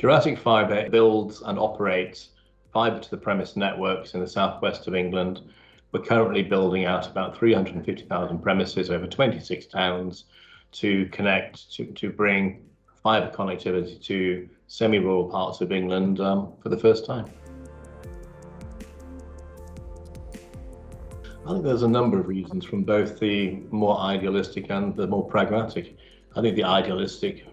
Jurassic Fibre builds and operates fibre to the premise networks in the southwest of England. We're currently building out about 350,000 premises over 26 towns to connect, to bring fibre connectivity to semi-rural parts of England for the first time. I think there's a number of reasons, from both the more idealistic and the more pragmatic. I think the idealistic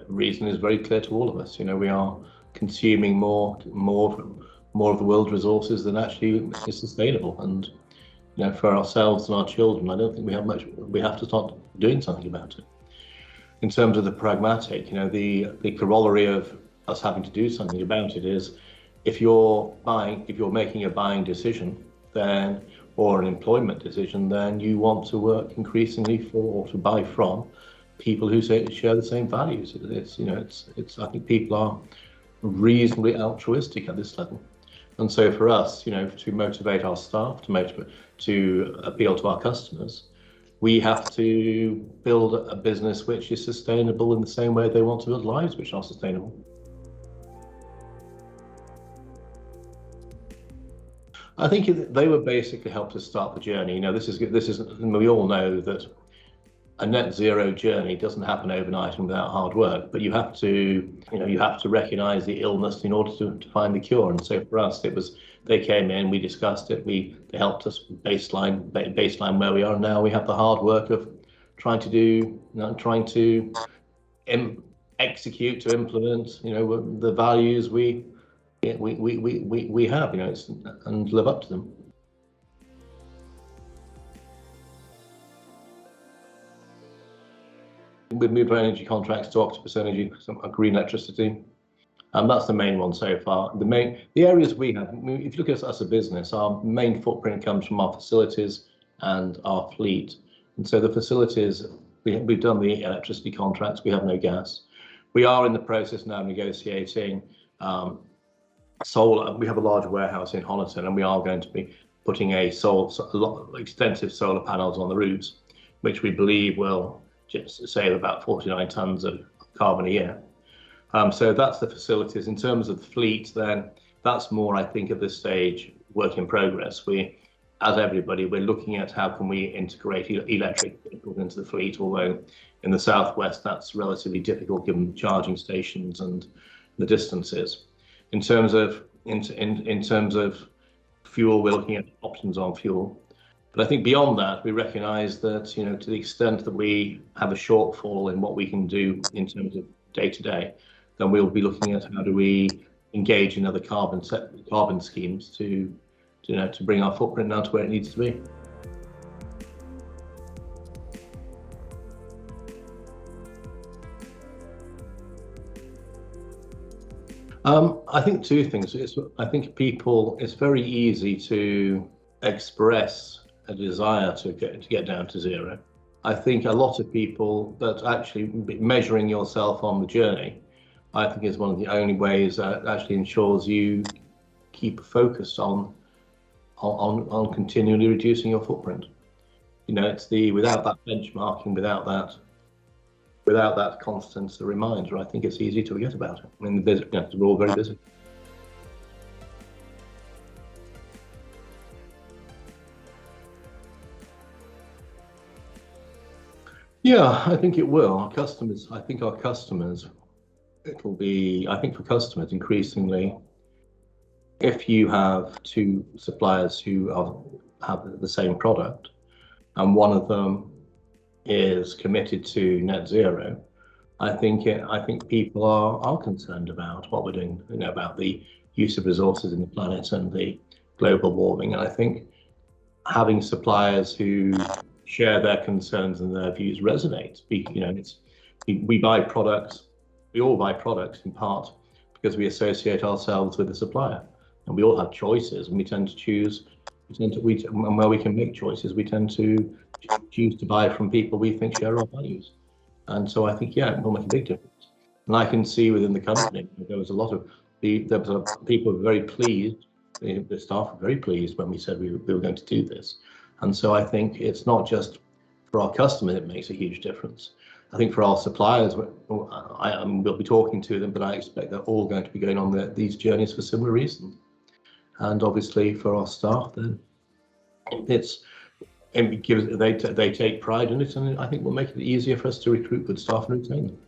reason is very clear to all of us. You know, we are consuming more of the world's resources than actually is sustainable. And you know, for ourselves and our children, I don't think we have much. We have to start doing something about it. In terms of the pragmatic, you know, the corollary of us having to do something about it is, if you're making a buying decision, then, or an employment decision, then you want to work increasingly for, or to buy from, people who share the same values. I think people are reasonably altruistic at this level. And so for us, you know, to motivate our staff, to appeal to our customers, we have to build a business which is sustainable in the same way they want to build lives which are sustainable. I think they were basically helped us start the journey. You know, this is, we all know that a net zero journey doesn't happen overnight and without hard work, but you have to recognize the illness in order to find the cure. And so for us, they came in, we discussed it, they helped us baseline where we are. Now we have the hard work of trying to execute, to implement, you know, the values we have, you know, and live up to them. We've moved our energy contracts to Octopus Energy, some green electricity. That's the main one so far. The areas we have, if you look at us as a business, our main footprint comes from our facilities and our fleet. And so the facilities, we've done the electricity contracts, we have no gas. We are in the process now of negotiating solar. We have a large warehouse in Honiton, and we are going to be putting extensive solar panels on the roofs, which we believe will just save about 49 tons of carbon a year. So that's the facilities. In terms of the fleet, then that's more, I think, at this stage, work in progress. As everybody, we're looking at how can we integrate electric vehicles into the fleet, although in the southwest that's relatively difficult given charging stations and the distances. In terms of fuel, we're looking at options on fuel. But I think beyond that, we recognise that, you know, to the extent that we have a shortfall in what we can do in terms of day-to-day, then we'll be looking at how do we engage in other carbon schemes to bring our footprint down to where it needs to be. I think two things. I think it's very easy to express a desire to get down to zero. I think a lot of people, that actually measuring yourself on the journey, I think is one of the only ways that actually ensures you keep focused on continually reducing your footprint. You know, it's without that benchmarking, without that constant reminder, I think it's easy to forget about it. I mean, we're all very busy. Yeah, I think it will. Our customers, for customers increasingly, if you have two suppliers who have the same product and one of them is committed to net zero, I think people are concerned about what we're doing, you know, about the use of resources in the planet and the global warming. And I think having suppliers who share their concerns and their views resonates. We buy products. We all buy products in part because we associate ourselves with the supplier, and we all have choices, and we tend to choose. And where we can make choices, we tend to choose to buy from people we think share our values. And so I think, yeah, it will make a big difference. And I can see within the company there was people were very pleased. The staff were very pleased when we said we were going to do this. And so I think it's not just For our customer, it makes a huge difference. I think for our suppliers, we'll be talking to them, but I expect they're all going to be going on these journeys for similar reasons. And obviously for our staff, then they take pride in it, and I think will make it easier for us to recruit good staff and retain them.